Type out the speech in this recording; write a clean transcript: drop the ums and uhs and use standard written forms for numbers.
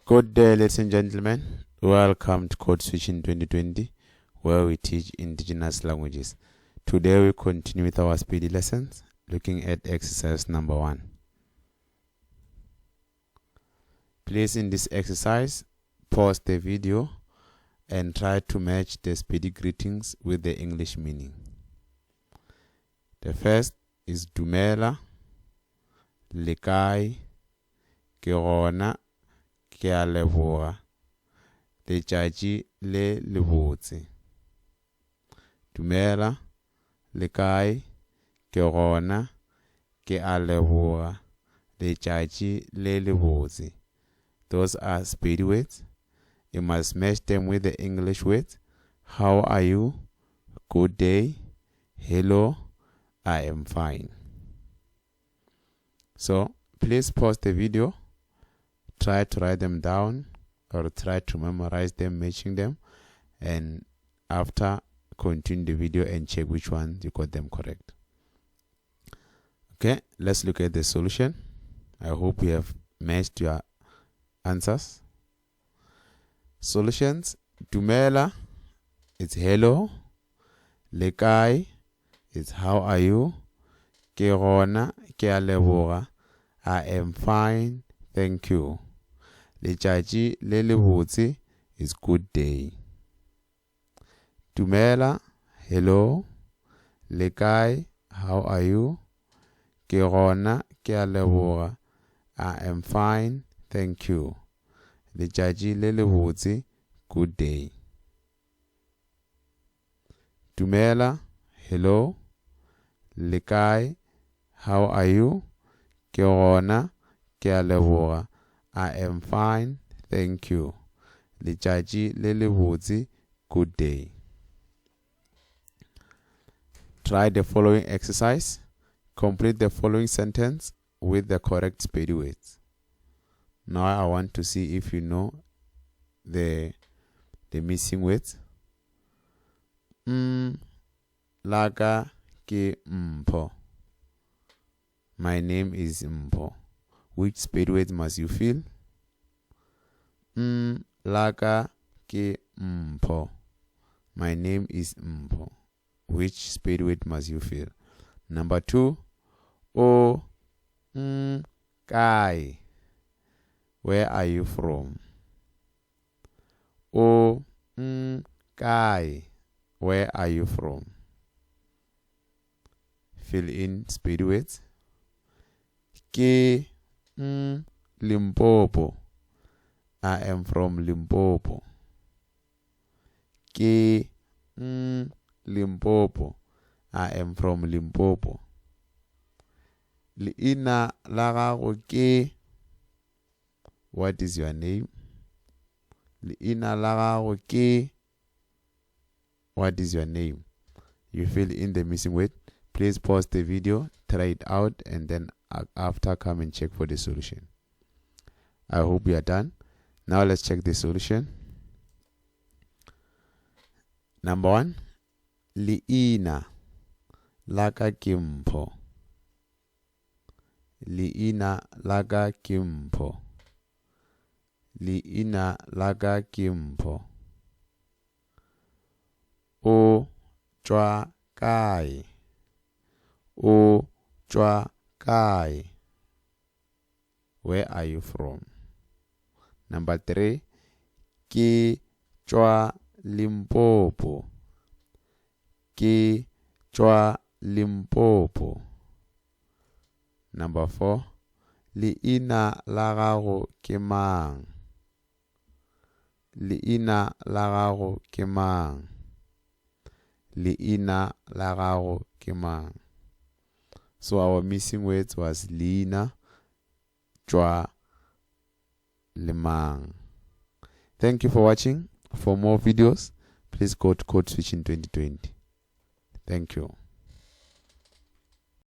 Good day, ladies and gentlemen. Welcome to Code Switching 2020, where we teach indigenous languages. Today we continue with our speedy lessons, looking at exercise number 1. Please, in this exercise, pause the video and try to match the speedy greetings with the English meaning. The first is Dumela, le kae, ke gona, ke a leboga, letšatši le lebotse. Dumela, le kae, ke gona, ke a leboga, letšatši le lebotse. Those are speedy words. You must match them with the English words. How are you? Good day. Hello. I am fine. So, please pause the video. Try to write them down or try to memorize them, matching them. And after, continue the video and check which one you got them correct. Okay, let's look at the solution. I hope you have matched your answers. Solutions. Dumela, it's hello. Le kae, it's how are you. Ke gona, ke a leboga, I am fine, thank you. Letšatši le lebotse is good day. Dumela, hello. Le kae, how are you. Ke gona, ke a leboga, I am fine, thank you. Letšatši le lebotse, good day. Dumela, hello. Le kae, how are you. Ke gona, ke a leboga, I am fine, thank you. Letšatši le lebotse, good day. Try the following exercise. Complete the following sentence with the correct speedy words. Now I want to see if you know the missing words. Laka ke Mpho. My name is Mpho. Which speedy words must you fill? Laka ke Mpho. My name is Mpho. Which speedy word must you fill? Number 2. O kae. Where are you from? O kae. Where are you from? Fill in speedy words. Ke Limpopo. I am from Limpopo. Ke Limpopo. I am from Limpopo. Leina la gago ke. What is your name? Leina la gago ke. What is your name? You fill in the missing word. Please pause the video, try it out, and then after come and check for the solution. I hope you are done. Now let's check the solution. Number 1. Leina laka ke Mpho. Leina laka ke Mpho. Leina laka ke Mpho. O tšwa kae. O tšwa kae. Where are you from? Number 3. Ke tšwa Limpopo. Ke tšwa Limpopo. Number 4. Leina la gago ke mang. Leina la gago ke mang. Leina la gago ke mang. So our missing words was Leina, tšwa, lemang. Thank you for watching. For more videos, please go to Code Switching 2020. Thank you.